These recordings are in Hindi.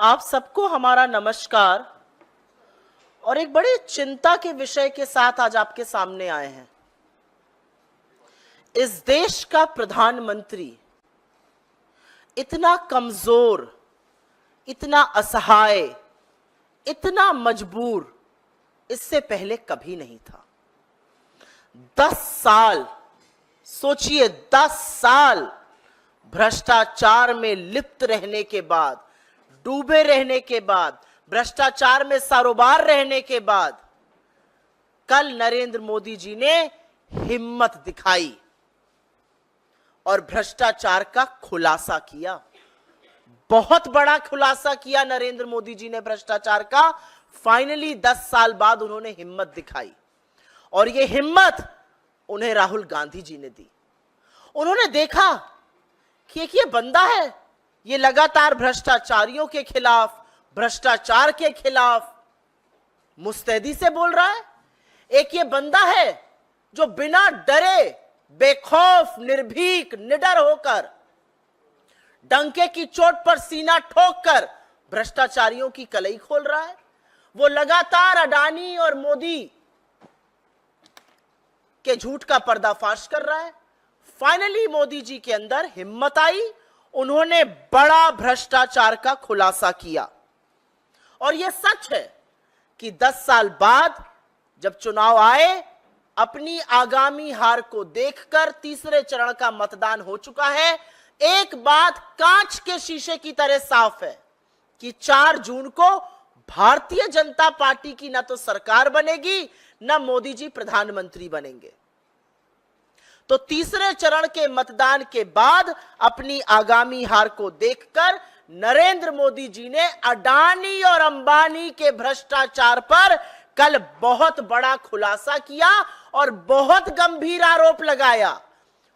आप सबको हमारा नमस्कार और एक बड़ी चिंता के विषय के साथ आज आपके सामने आए हैं। इस देश का प्रधानमंत्री इतना कमजोर, इतना असहाय, इतना मजबूर इससे पहले कभी नहीं था। 10 साल सोचिए, 10 साल भ्रष्टाचार में लिप्त रहने के बाद, डूबे रहने के बाद, भ्रष्टाचार में सारोबार रहने के बाद कल नरेंद्र मोदी जी ने हिम्मत दिखाई और भ्रष्टाचार का खुलासा किया। बहुत बड़ा खुलासा किया नरेंद्र मोदी जी ने भ्रष्टाचार का। फाइनली 10 साल बाद उन्होंने हिम्मत दिखाई और ये हिम्मत उन्हें राहुल गांधी जी ने दी। उन्होंने देखा कि एक ये बंदा है, ये लगातार भ्रष्टाचारियों के खिलाफ, भ्रष्टाचार के खिलाफ मुस्तैदी से बोल रहा है। एक ये बंदा है जो बिना डरे, बेखौफ, निर्भीक, निडर होकर, डंके की चोट पर सीना ठोककर भ्रष्टाचारियों की कलई खोल रहा है। वो लगातार अडानी और मोदी के झूठ का पर्दाफाश कर रहा है। फाइनली मोदी जी के अंदर हिम्मत आई, उन्होंने बड़ा भ्रष्टाचार का खुलासा किया। और यह सच है कि 10 साल बाद जब चुनाव आए, अपनी आगामी हार को देखकर तीसरे चरण का मतदान हो चुका है। एक बात कांच के शीशे की तरह साफ है कि 4 जून को भारतीय जनता पार्टी की न तो सरकार बनेगी, न मोदी जी प्रधानमंत्री बनेंगे। तो तीसरे चरण के मतदान के बाद अपनी आगामी हार को देखकर नरेंद्र मोदी जी ने अडानी और अंबानी के भ्रष्टाचार पर कल बहुत बड़ा खुलासा किया और बहुत गंभीर आरोप लगाया।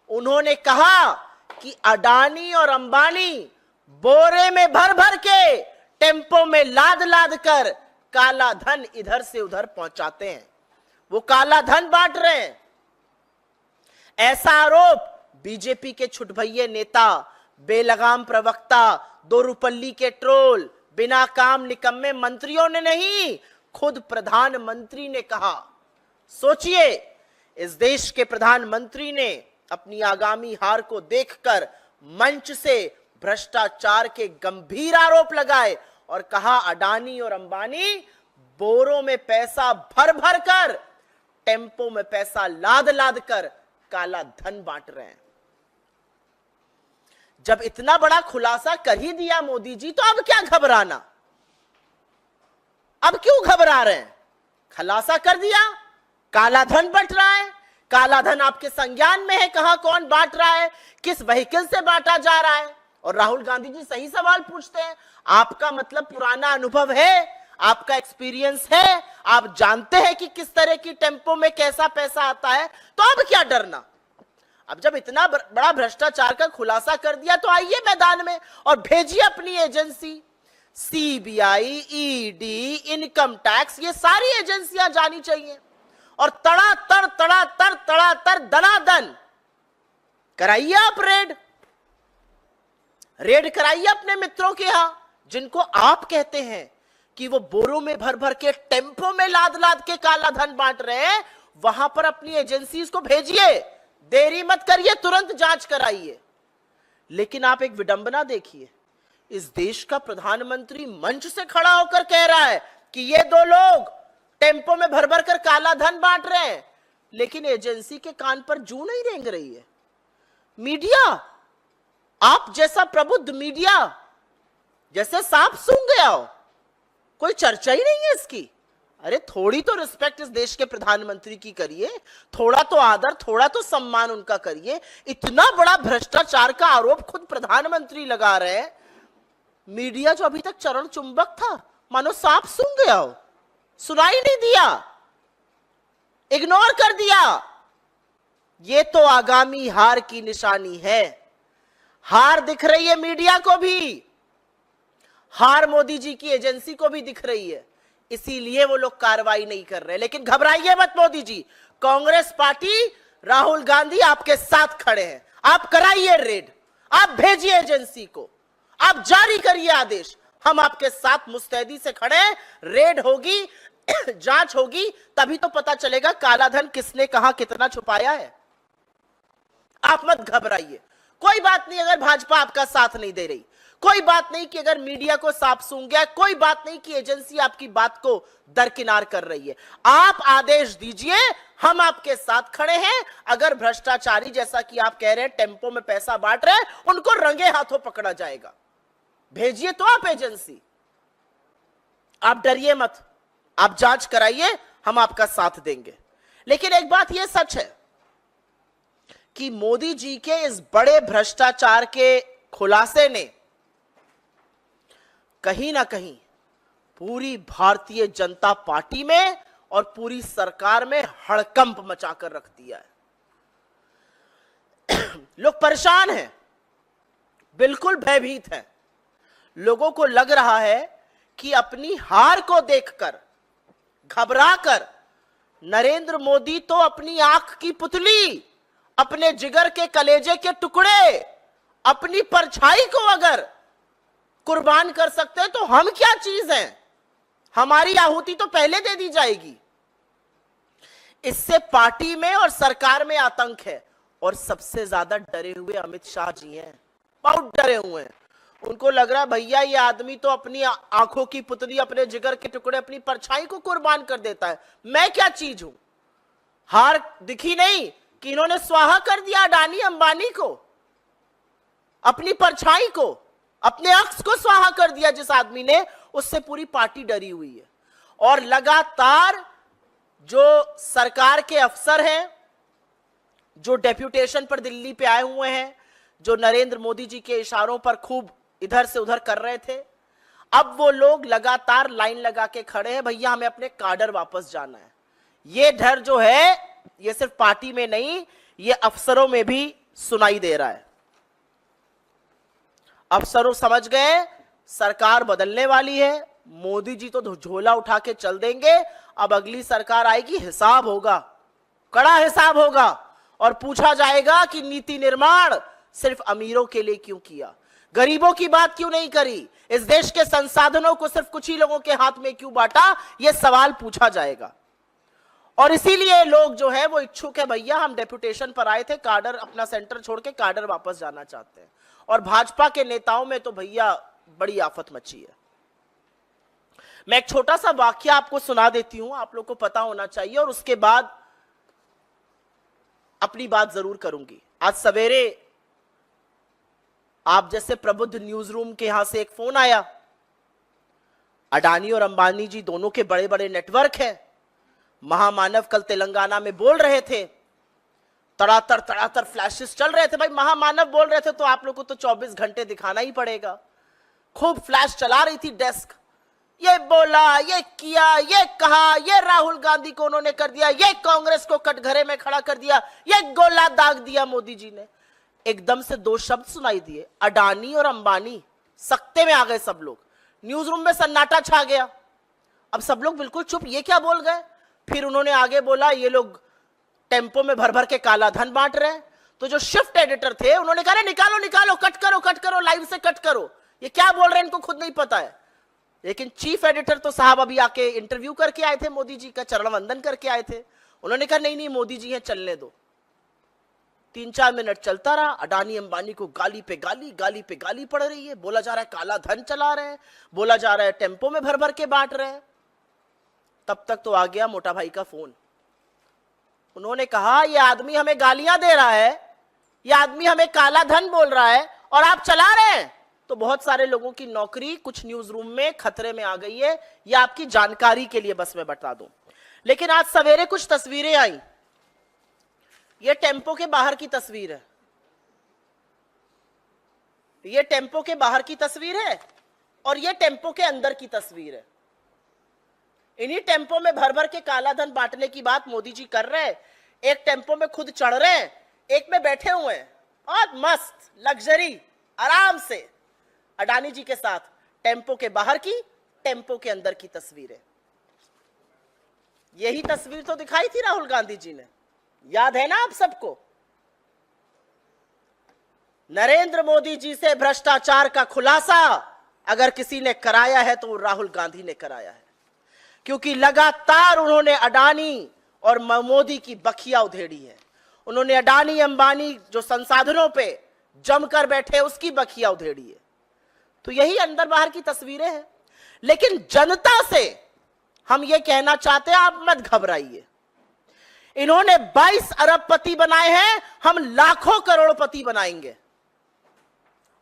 उन्होंने कहा कि अडानी और अंबानी बोरे में भर भर के, टेम्पो में लाद लाद कर काला धन इधर से उधर पहुंचाते हैं। वो काला धन बांट रहे हैं। ऐसा आरोप बीजेपी के छुटभैये नेता, बेलगाम प्रवक्ता, दोरुपल्ली के ट्रोल, बिना काम निकम्मे मंत्रियों ने नहीं, खुद प्रधानमंत्री ने कहा। सोचिए, इस देश के प्रधानमंत्री ने अपनी आगामी हार को देखकर मंच से भ्रष्टाचार के गंभीर आरोप लगाए और कहा अडानी और अंबानी बोरों में पैसा भर भर कर, टेम्पो में पैसा लाद लाद कर काला धन बांट रहे हैं। जब इतना बड़ा खुलासा कर ही दिया मोदी जी, तो अब क्या घबराना? अब क्यों घबरा रहे हैं? खुलासा कर दिया, काला धन बंट रहा है। काला धन आपके संज्ञान में है, कहां कौन बांट रहा है, किस व्हीकल से बांटा जा रहा है। और राहुल गांधी जी सही सवाल पूछते हैं। आपका मतलब पुराना अनुभव है, आपका एक्सपीरियंस है, आप जानते हैं कि किस तरह की टेम्पो में कैसा पैसा आता है, तो अब क्या डरना? अब जब इतना बड़ा भ्रष्टाचार का खुलासा कर दिया, तो आइए मैदान में और भेजिए अपनी agency. CBI, ED, income tax, ये सारी एजेंसियां जानी चाहिए और तड़ातड़ दनादन कराइए आप रेड कराइए अपने मित्रों के यहां, जिनको आप कहते हैं कि वो बोरों में भर भर के, टेम्पो में लाद लाद के काला धन बांट रहे हैं। वहां पर अपनी एजेंसीज को भेजिए, देरी मत करिए, तुरंत जांच कराइए। लेकिन आप एक विडंबना देखिए, इस देश का प्रधानमंत्री मंच से खड़ा होकर कह रहा है कि ये 2 लोग टेम्पो में भर भर कर काला धन बांट रहे हैं, लेकिन एजेंसी के कान पर जू नहीं रेंग रही है। मीडिया, आप जैसा प्रबुद्ध मीडिया जैसे सांप सूंघ गया हो, कोई चर्चा ही नहीं है इसकी। अरे थोड़ी तो रिस्पेक्ट इस देश के प्रधानमंत्री की करिए, थोड़ा तो आदर, थोड़ा तो सम्मान उनका करिए। इतना बड़ा भ्रष्टाचार का आरोप खुद प्रधानमंत्री लगा रहे हैं। मीडिया जो अभी तक चरण चुंबक था, मानो सांप सूंघ गया हो, सुनाई नहीं दिया, इग्नोर कर दिया। ये तो आगामी हार की निशानी है। हार दिख रही है मीडिया को भी, हार मोदी जी की एजेंसी को भी दिख रही है, इसीलिए वो लोग कार्रवाई नहीं कर रहे। लेकिन घबराइए मत मोदी जी, कांग्रेस पार्टी, राहुल गांधी आपके साथ खड़े हैं। आप कराइए रेड, आप भेजिए एजेंसी को, आप जारी करिए आदेश, हम आपके साथ मुस्तैदी से खड़े हैं, रेड होगी, जांच होगी, तभी तो पता चलेगा काला धन किसने कहां कितना छुपाया है। आप मत घबराइए, कोई बात नहीं अगर भाजपा आपका साथ नहीं दे रही, कोई बात नहीं कि अगर मीडिया को सांप सूंघ गया, कोई बात नहीं कि एजेंसी आपकी बात को दरकिनार कर रही है। आप आदेश दीजिए, हम आपके साथ खड़े हैं। अगर भ्रष्टाचारी जैसा कि आप कह रहे हैं टेम्पो में पैसा बांट रहे हैं, उनको रंगे हाथों पकड़ा जाएगा। भेजिए तो आप एजेंसी, आप डरिए मत, आप जांच कराइए, हम आपका साथ देंगे। लेकिन एक बात यह सच है कि मोदी जी के इस बड़े भ्रष्टाचार के खुलासे ने कहीं ना कहीं पूरी भारतीय जनता पार्टी में और पूरी सरकार में हड़कंप मचाकर रख दिया है। लोग परेशान हैं, बिल्कुल भयभीत हैं। लोगों को लग रहा है कि अपनी हार को देखकर घबराकर नरेंद्र मोदी तो अपनी आंख की पुतली, अपने जिगर के कलेजे के टुकड़े, अपनी परछाई को अगर कुर्बान कर सकते हैं तो हम क्या चीज हैं, हमारी आहुति तो पहले दे दी जाएगी। इससे पार्टी में और सरकार में आतंक है, और सबसे ज्यादा डरे हुए अमित शाह जी हैं, बहुत डरे हुए हैं। उनको लग रहा है भैया ये आदमी तो अपनी आंखों की पुतली, अपने जिगर के टुकड़े, अपनी परछाई को कुर्बान कर देता है, मैं क्या चीज हूं। हार दिखी नहीं कि इन्होंने स्वाहा कर दिया अडानी अंबानी को, अपनी परछाई को, अपने अक्स को स्वाहा कर दिया जिस आदमी ने, उससे पूरी पार्टी डरी हुई है। और लगातार जो सरकार के अफसर हैं, जो डेप्यूटेशन पर दिल्ली पे आए हुए हैं, जो नरेंद्र मोदी जी के इशारों पर खूब इधर से उधर कर रहे थे, अब वो लोग लगातार लाइन लगा के खड़े हैं, भैया हमें अपने काडर वापस जाना है। ये डर जो है ये सिर्फ पार्टी में नहीं, ये अफसरों में भी सुनाई दे रहा है। अफसरों समझ गए सरकार बदलने वाली है, मोदी जी तो झोला उठा के चल देंगे, अब अगली सरकार आएगी, हिसाब होगा, कड़ा हिसाब होगा, और पूछा जाएगा कि नीति निर्माण सिर्फ अमीरों के लिए क्यों किया, गरीबों की बात क्यों नहीं करी, इस देश के संसाधनों को सिर्फ कुछ ही लोगों के हाथ में क्यों बांटा, यह सवाल पूछा जाएगा। और इसीलिए लोग जो है वो इच्छुक है, भैया हम डेपुटेशन पर आए थे, काडर अपना सेंटर छोड़ के काडर वापस जाना चाहते हैं। और भाजपा के नेताओं में तो भैया बड़ी आफत मची है। मैं एक छोटा सा वाक्य आपको सुना देती हूं, आप लोग को पता होना चाहिए, और उसके बाद अपनी बात जरूर करूंगी। आज सवेरे आप जैसे प्रबुद्ध न्यूज रूम के यहां से एक फोन आया, अडानी और अंबानी जी दोनों के बड़े बड़े नेटवर्क हैं, महामानव कल तेलंगाना में बोल रहे थे, तड़ातर फ्लैशेस चल रहे थे। भाई महामानव बोल रहे थे तो आप लोग को तो 24 घंटे दिखाना ही पड़ेगा। खूब फ्लैश चला रही थी डेस्क, ये बोला, ये किया, ये कहा, ये राहुल गांधी को उन्होंने कर दिया, ये कांग्रेस को कटघरे में खड़ा कर दिया, ये गोला दाग दिया मोदी जी ने। एकदम से दो शब्द सुनाई दिए, अडानी और अंबानी, सख्ते में आ गए सब लोग, न्यूज रूम में सन्नाटा छा गया। अब सब लोग बिल्कुल चुप, ये क्या बोल गए। फिर उन्होंने आगे बोला ये लोग टेम्पो में भर भर के काला धन बांट रहे हैं। तो जो शिफ्ट एडिटर थे उन्होंने कहा निकालो निकालो, कट करो, लाइव से कट करो, ये क्या बोल रहे हैं इनको खुद नहीं पता है। लेकिन चीफ एडिटर तो साहब अभी आके इंटरव्यू करके आए थे, मोदी जी का चरण वंदन करके आए थे। उन्होंने कहा नहीं मोदी जी हैं, चलने दो। 3-4 मिनट चलता रहा, अडानी अंबानी को गाली पे गाली पड़ रही है, बोला जा रहा है काला धन चला रहे हैं, बोला जा रहा है टेम्पो में भर भर के बांट रहे हैं। तब तक तो आ गया मोटा भाई का फोन। उन्होंने कहा ये आदमी हमें गालियां दे रहा है, ये आदमी हमें काला धन बोल रहा है और आप चला रहे हैं। तो बहुत सारे लोगों की नौकरी कुछ न्यूज रूम में खतरे में आ गई है, ये आपकी जानकारी के लिए बस मैं बता दूं। लेकिन आज सवेरे कुछ तस्वीरें आई, ये टेम्पो के बाहर की तस्वीर है, ये टेम्पो के बाहर की तस्वीर है और ये टेम्पो के अंदर की तस्वीर है। इन्हीं टेम्पो में भर भर के काला धन बांटने की बात मोदी जी कर रहे हैं। एक टेम्पो में खुद चढ़ रहे हैं, एक में बैठे हुए हैं, बहुत मस्त लग्जरी आराम से अडानी जी के साथ। टेम्पो के बाहर की, टेम्पो के अंदर की तस्वीरें। यही तस्वीर तो दिखाई थी राहुल गांधी जी ने, याद है ना आप सबको। नरेंद्र मोदी जी से भ्रष्टाचार का खुलासा अगर किसी ने कराया है तो वो राहुल गांधी ने कराया है, क्योंकि लगातार उन्होंने अडानी और मोदी की बखिया उधेड़ी है। उन्होंने अडानी अंबानी जो संसाधनों पे जमकर बैठे उसकी बखिया उधेड़ी है। तो यही अंदर बाहर की तस्वीरें हैं। लेकिन जनता से हम ये कहना चाहते हैं, आप मत घबराइए। इन्होंने 22 अरबपति बनाए हैं, हम लाखों करोड़पति बनाएंगे।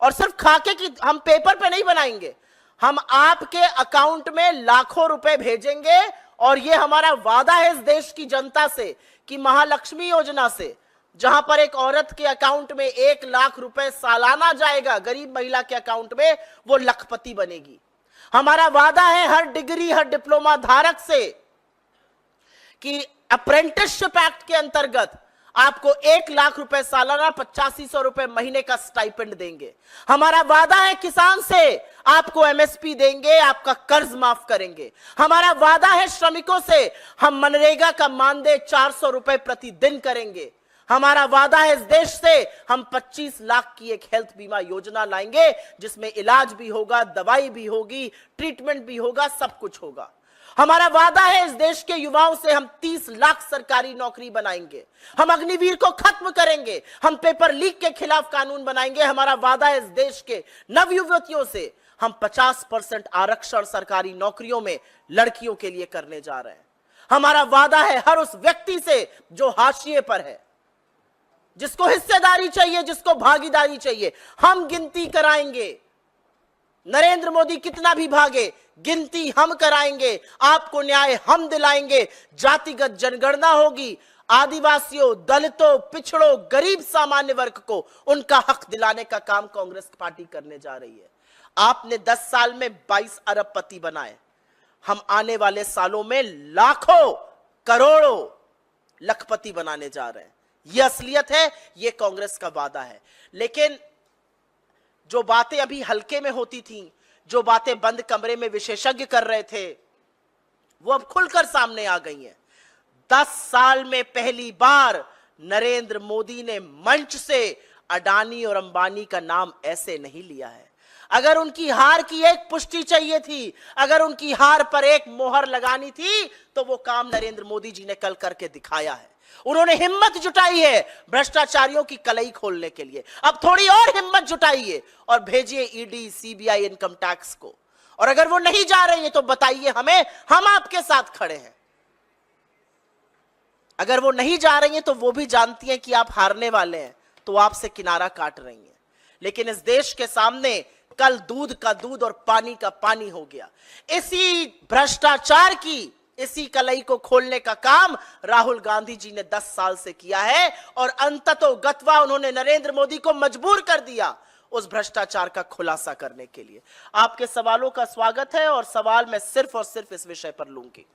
और सिर्फ खाके की हम पेपर पे नहीं बनाएंगे, हम आपके अकाउंट में लाखों रुपए भेजेंगे। और ये हमारा वादा है इस देश की जनता से कि महालक्ष्मी योजना से, जहां पर एक औरत के अकाउंट में 1 लाख रुपए सालाना जाएगा, गरीब महिला के अकाउंट में वो लखपति बनेगी। हमारा वादा है हर डिग्री हर डिप्लोमा धारक से कि अप्रेंटिसशिप एक्ट के अंतर्गत आपको 1 लाख रुपए सालाना 8500 रुपए महीने का स्टाइपेंड देंगे। हमारा वादा है किसान से आपको एमएसपी देंगे, आपका कर्ज माफ करेंगे। हमारा वादा है श्रमिकों से हम मनरेगा का मानदेय 400 रुपए प्रतिदिन करेंगे। हमारा वादा है इस देश से हम 25 लाख की एक हेल्थ बीमा योजना लाएंगे, जिसमें इलाज भी होगा, दवाई भी होगी, ट्रीटमेंट भी होगा, सब कुछ होगा। हमारा वादा है इस देश के युवाओं से हम 30 लाख सरकारी नौकरी बनाएंगे। हम अग्निवीर को खत्म करेंगे, हम पेपर लीक के खिलाफ कानून बनाएंगे। हमारा वादा है इस देश के नवयुवतियों से हम 50% आरक्षण सरकारी नौकरियों में लड़कियों के लिए करने जा रहे हैं। हमारा वादा है हर उस व्यक्ति से जो हाशिए पर है, जिसको हिस्सेदारी चाहिए, जिसको भागीदारी चाहिए, हम गिनती कराएंगे। नरेंद्र मोदी कितना भी भागे, गिनती हम कराएंगे, आपको न्याय हम दिलाएंगे। जातिगत जनगणना होगी, आदिवासियों, दलितों, पिछड़ों, गरीब सामान्य वर्ग को उनका हक दिलाने का काम कांग्रेस पार्टी करने जा रही है। आपने 10 साल में 22 अरबपति बनाए, हम आने वाले सालों में लाखों करोड़ों लखपति बनाने जा रहे हैं। यह असलियत है, यह कांग्रेस का वादा है। लेकिन जो बातें अभी हल्के में होती थीं, जो बातें बंद कमरे में विशेषज्ञ कर रहे थे, वो अब खुलकर सामने आ गई हैं। 10 साल में पहली बार नरेंद्र मोदी ने मंच से अडानी और अंबानी का नाम ऐसे नहीं लिया है। अगर उनकी हार की एक पुष्टि चाहिए थी, अगर उनकी हार पर एक मोहर लगानी थी, तो वो काम नरेंद्र मोदी जी ने कल करके दिखाया है। उन्होंने हिम्मत जुटाई है भ्रष्टाचारियों की कलई खोलने के लिए। अब थोड़ी और हिम्मत जुटाइए और भेजिए ईडी, सीबीआई, इनकम टैक्स को। और अगर वो नहीं जा रही है तो बताइए हमें, हम आपके साथ खड़े हैं। अगर वो नहीं जा रही है तो वो भी जानती हैं कि आप हारने वाले हैं, तो आपसे किनारा काट रही हैं। लेकिन इस देश के सामने कल दूध का दूध और पानी का पानी हो गया। इसी भ्रष्टाचार की, इसी कलई को खोलने का काम राहुल गांधी जी ने 10 साल से किया है। और अंततोगत्वा उन्होंने नरेंद्र मोदी को मजबूर कर दिया उस भ्रष्टाचार का खुलासा करने के लिए। आपके सवालों का स्वागत है और सवाल मैं सिर्फ और सिर्फ इस विषय पर लूंगी।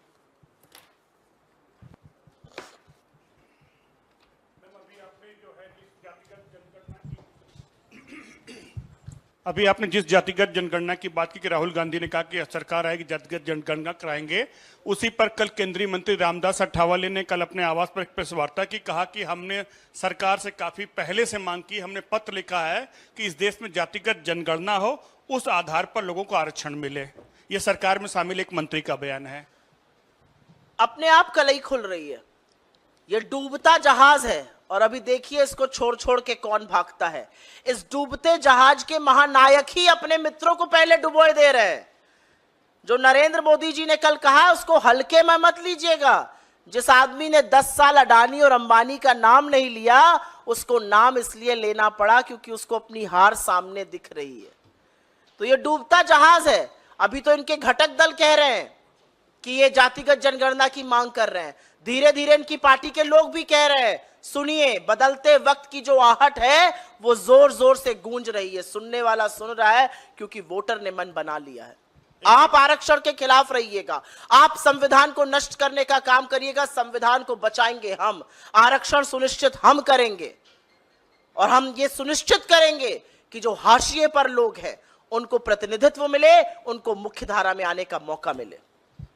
अभी आपने जिस जातिगत जनगणना की बात की कि राहुल गांधी ने कहा कि सरकार आएगी जातिगत जनगणना कराएंगे, उसी पर कल केंद्रीय मंत्री रामदास अठावले ने कल अपने आवास पर एक प्रेस वार्ता की, कहा कि हमने सरकार से काफी पहले से मांग की, हमने पत्र लिखा है कि इस देश में जातिगत जनगणना हो, उस आधार पर लोगों को आरक्षण मिले। यह सरकार में शामिल एक मंत्री का बयान है। अपने आप कलई खुल रही है, यह डूबता जहाज है और अभी देखिए इसको छोड़ छोड़ के कौन भागता है। इस डूबते जहाज के महानायक ही अपने मित्रों को पहले डुबोए दे रहे हैं। जो नरेंद्र मोदी जी ने कल कहा उसको हल्के में मत लीजिएगा। जिस आदमी ने 10 साल अडानी और अंबानी का नाम नहीं लिया, उसको नाम इसलिए लेना पड़ा क्योंकि उसको अपनी हार सामने दिख रही है। तो ये डूबता जहाज है। अभी तो इनके घटक दल कह रहे हैं कि ये जातिगत जनगणना की मांग कर रहे हैं, धीरे धीरे इनकी पार्टी के लोग भी कह रहे हैं। सुनिए, बदलते वक्त की जो आहट है वो जोर जोर से गूंज रही है। सुनने वाला सुन रहा है क्योंकि वोटर ने मन बना लिया है। आप आरक्षण के खिलाफ रहिएगा, आप संविधान को नष्ट करने का काम करिएगा, संविधान को बचाएंगे हम। आरक्षण सुनिश्चित हम करेंगे और हम ये सुनिश्चित करेंगे कि जो हाशिए पर लोग हैं उनको प्रतिनिधित्व मिले, उनको मुख्य धारा में आने का मौका मिले।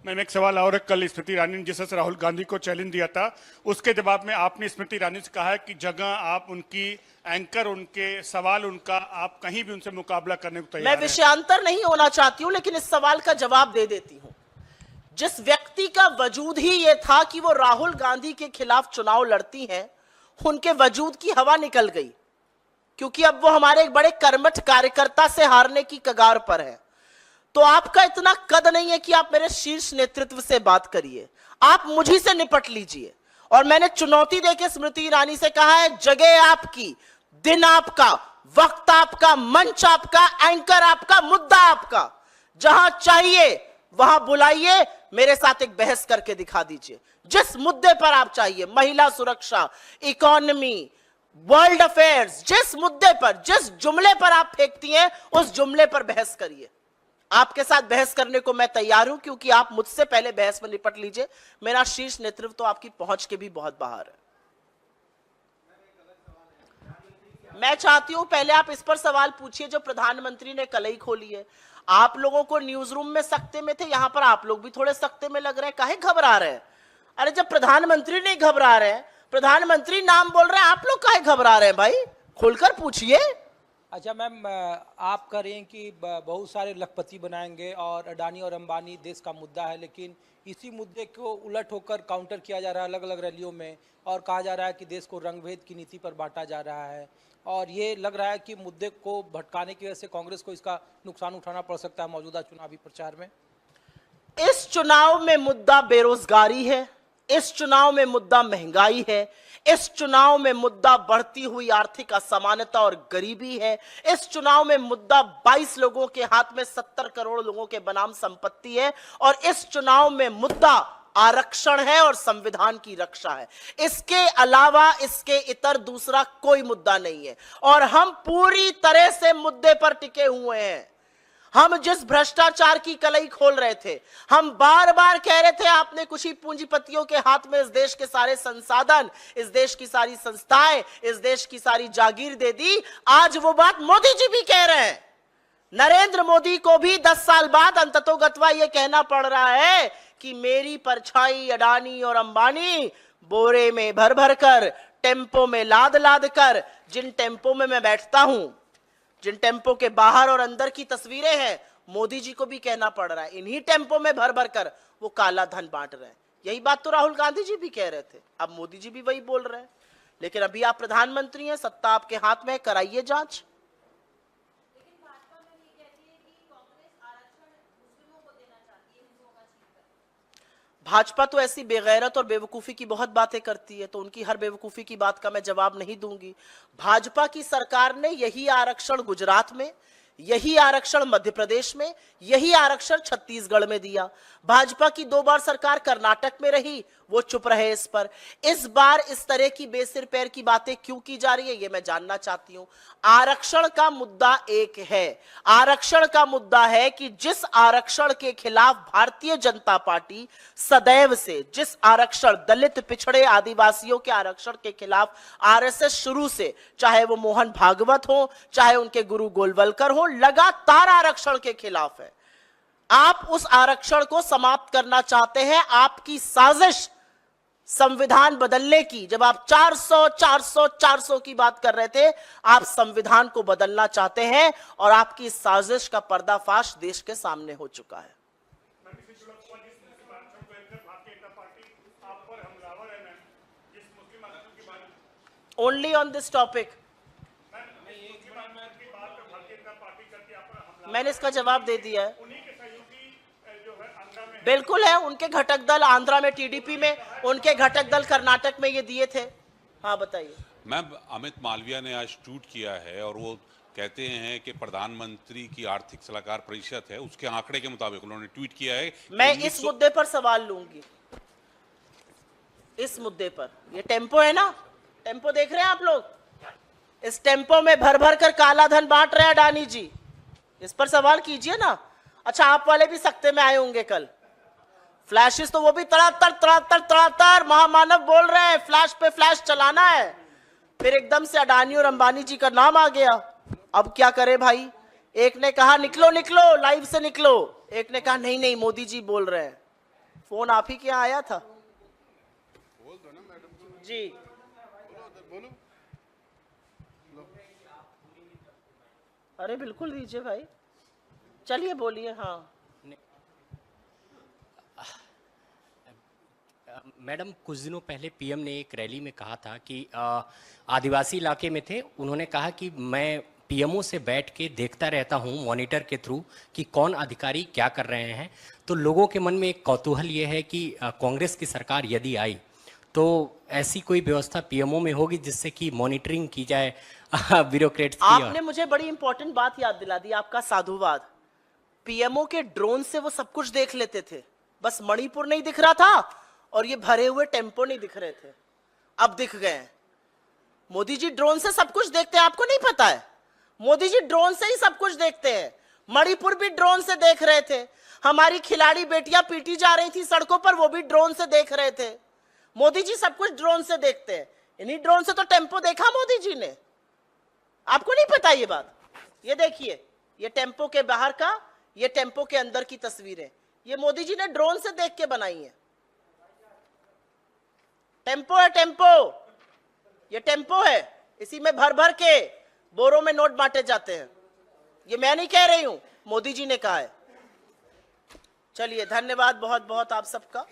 मैम एक सवाल और है, कल स्मृति ईरानी ने जिस तरह से राहुल गांधी को चैलेंज दिया था, उसके जवाब में आपने स्मृति ईरानी से कहा है कि जगह आप उनकी एंकर, उनके सवाल उनका, आप कहीं भी उनसे मुकाबला करने को तैयार मैं हैं। विषयांतर नहीं होना चाहती हूं, लेकिन इस सवाल का जवाब दे देती हूं। जिस व्यक्ति का वजूद ही यह था कि वो राहुल गांधी के खिलाफ चुनाव लड़ती हैं, उनके वजूद की हवा निकल गई, क्योंकि अब वो हमारे एक बड़े कर्मठ कार्यकर्ता से हारने की कगार पर है। तो आपका इतना कद नहीं है कि आप मेरे शीर्ष नेतृत्व से बात करिए, आप मुझी से निपट लीजिए। और मैंने चुनौती देके स्मृति ईरानी से कहा है, जगह आपकी, दिन आपका, वक्त आपका, मंच आपका, एंकर आपका, मुद्दा आपका, जहां चाहिए वहां बुलाइए, मेरे साथ एक बहस करके दिखा दीजिए। जिस मुद्दे पर आप चाहिए, महिला सुरक्षा, इकोनॉमी, वर्ल्ड अफेयर्स, जिस मुद्दे पर, जिस जुमले पर आप फेंकती हैं, उस जुमले पर बहस करिए। आपके साथ बहस करने को मैं तैयार हूं, क्योंकि आप मुझसे पहले बहस में निपट लीजिए। मेरा शीर्ष नेतृत्व तो आपकी पहुंच के भी बहुत बाहर है। मैं चाहती हूं पहले आप इस पर सवाल पूछिए जो प्रधानमंत्री ने कलई खोली है। आप लोगों को न्यूज रूम में सकते में थे, यहां पर आप लोग भी थोड़े सकते में लग रहे हैं। काहे घबरा रहे हैं? अरे जब प्रधानमंत्री नहीं घबरा रहे हैं, प्रधानमंत्री नाम बोल रहे हैं, आप लोग काहे घबरा रहे हैं? भाई खुलकर पूछिए। अच्छा मैम, आप कह रहे हैं कि बहुत सारे लखपति बनाएंगे और अडानी और अंबानी देश का मुद्दा है, लेकिन इसी मुद्दे को उलट होकर काउंटर किया जा रहा है अलग अलग रैलियों में, और कहा जा रहा है कि देश को रंगभेद की नीति पर बांटा जा रहा है, और ये लग रहा है कि मुद्दे को भटकाने की वजह से कांग्रेस को इसका नुकसान उठाना पड़ सकता है मौजूदा चुनावी प्रचार में। इस चुनाव में मुद्दा बेरोजगारी है, इस चुनाव में मुद्दा महंगाई है, इस चुनाव में मुद्दा बढ़ती हुई आर्थिक असमानता और गरीबी है, इस चुनाव में मुद्दा 22 लोगों के हाथ में 70 करोड़ लोगों के बनाम संपत्ति है, और इस चुनाव में मुद्दा आरक्षण है और संविधान की रक्षा है। इसके अलावा, इसके इतर दूसरा कोई मुद्दा नहीं है, और हम पूरी तरह से मुद्दे पर टिके हुए हैं। हम जिस भ्रष्टाचार की कलई खोल रहे थे, हम बार बार कह रहे थे आपने कुछ ही पूंजीपतियों के हाथ में इस देश के सारे संसाधन, इस देश की सारी संस्थाएं, इस देश की सारी जागीर दे दी। आज वो बात मोदी जी भी कह रहे हैं। नरेंद्र मोदी को भी 10 साल बाद अंततोगत्वा ये कहना पड़ रहा है कि मेरी परछाई अडानी और अंबानी बोरे में भर भर कर, टेम्पो में लाद लाद कर, जिन टेम्पो में मैं बैठता हूं, जिन टेम्पो के बाहर और अंदर की तस्वीरें हैं, मोदी जी को भी कहना पड़ रहा है, इन्हीं टेम्पो में भर भर कर वो काला धन बांट रहे हैं। यही बात तो राहुल गांधी जी भी कह रहे थे, अब मोदी जी भी वही बोल रहे हैं। लेकिन अभी आप प्रधानमंत्री हैं, सत्ता आपके हाथ में है, कराइए जांच। भाजपा तो ऐसी बेगैरत और बेवकूफी की बहुत बातें करती है, तो उनकी हर बेवकूफी की बात का मैं जवाब नहीं दूंगी। भाजपा की सरकार ने यही आरक्षण गुजरात में, यही आरक्षण मध्य प्रदेश में, यही आरक्षण छत्तीसगढ़ में दिया। भाजपा की 2 बार सरकार कर्नाटक में रही, वो चुप रहे इस पर। इस बार इस तरह की बेसिर पैर की बातें क्यों की जा रही है, ये मैं जानना चाहती हूं। आरक्षण का मुद्दा एक है, आरक्षण का मुद्दा है कि जिस आरक्षण के खिलाफ भारतीय जनता पार्टी सदैव से, जिस आरक्षण दलित, पिछड़े, आदिवासियों के आरक्षण के खिलाफ आरएसएस शुरू से, चाहे वो मोहन भागवत हो, चाहे उनके गुरु गोलवलकर हो, लगातार आरक्षण के खिलाफ है। आप उस आरक्षण को समाप्त करना चाहते हैं। आपकी साजिश संविधान बदलने की, जब आप 400 की बात कर रहे थे, आप संविधान को बदलना चाहते हैं, और आपकी साजिश का पर्दाफाश देश के सामने हो चुका है। ओनली ऑन दिस टॉपिक मैंने इसका जवाब दे दिया है। बिल्कुल है, उनके घटक दल आंध्रा में टीडीपी में, उनके घटक दल कर्नाटक में ये दिए थे। हाँ बताइए। मैम, अमित मालविया ने आज ट्वीट किया है और वो कहते हैं कि प्रधानमंत्री की आर्थिक सलाहकार परिषद है, उसके आंकड़े के मुताबिक उन्होंने ट्वीट किया है। मैं इस मुद्दे पर सवाल लूंगी, इस मुद्दे पर। ये टेम्पो है ना, टेम्पो देख रहे हैं आप लोग, इस टेम्पो में भर भर कर काला धन बांट रहे हैं अडानी जी, इस पर सवाल कीजिए ना। अच्छा, आप वाले भी सकते में आए होंगे कल, फ्लैशेस तो वो भी तड़ातर महामानव बोल रहे हैं, फ्लैश पे फ्लैश चलाना है, फिर एकदम से अडानी और अंबानी जी का नाम आ गया। अब क्या करे भाई, एक ने कहा निकलो निकलो लाइव से निकलो, एक ने कहा नहीं नहीं मोदी जी बोल रहे हैं। फोन आप ही के यहाँ आया था? बोल दो ना मैडम जी। बोलो। अरे बिल्कुल दीजिए भाई, चलिए बोलिए। हाँ मैडम, कुछ दिनों पहले पीएम ने एक रैली में कहा था कि आदिवासी इलाके में थे, उन्होंने कहा कि मैं पीएमओ से बैठ के देखता रहता हूं मॉनिटर के थ्रू कि कौन अधिकारी क्या कर रहे हैं। तो लोगों के मन में एक कौतूहल ये है कि कांग्रेस की सरकार यदि आई तो ऐसी कोई व्यवस्था पीएमओ में होगी जिससे कि मॉनिटरिंग की जाए ब्यूरोक्रेट्स की। आपने मुझे बड़ी इंपॉर्टेंट बात याद दिला दी, आपका साधुवाद। पीएमओ के ड्रोन से वो सब कुछ देख लेते थे, बस मणिपुर नहीं दिख रहा था और ये भरे हुए टेम्पो नहीं दिख रहे थे, अब दिख गए हैं। मोदी जी ड्रोन से सब कुछ देखते हैं, आपको नहीं पता है? मोदी जी ड्रोन से ही सब कुछ देखते हैं। मणिपुर भी ड्रोन से देख रहे थे, हमारी खिलाड़ी बेटियां पीटी जा रही थी सड़कों पर, वो भी ड्रोन से देख रहे थे। मोदी जी सब कुछ ड्रोन से देखते हैं। इन्हीं ड्रोन से तो टेम्पो देखा मोदी जी ने, आपको नहीं पता ये बात? ये देखिए, ये टेम्पो के बाहर का, ये टेम्पो के अंदर की तस्वीरें, ये मोदी जी ने ड्रोन से देख के बनाई है। टेम्पो है, टेम्पो, ये टेम्पो है, इसी में भर भर के बोरों में नोट बांटे जाते हैं। ये मैं नहीं कह रही हूं, मोदी जी ने कहा है। चलिए, धन्यवाद बहुत बहुत आप सबका।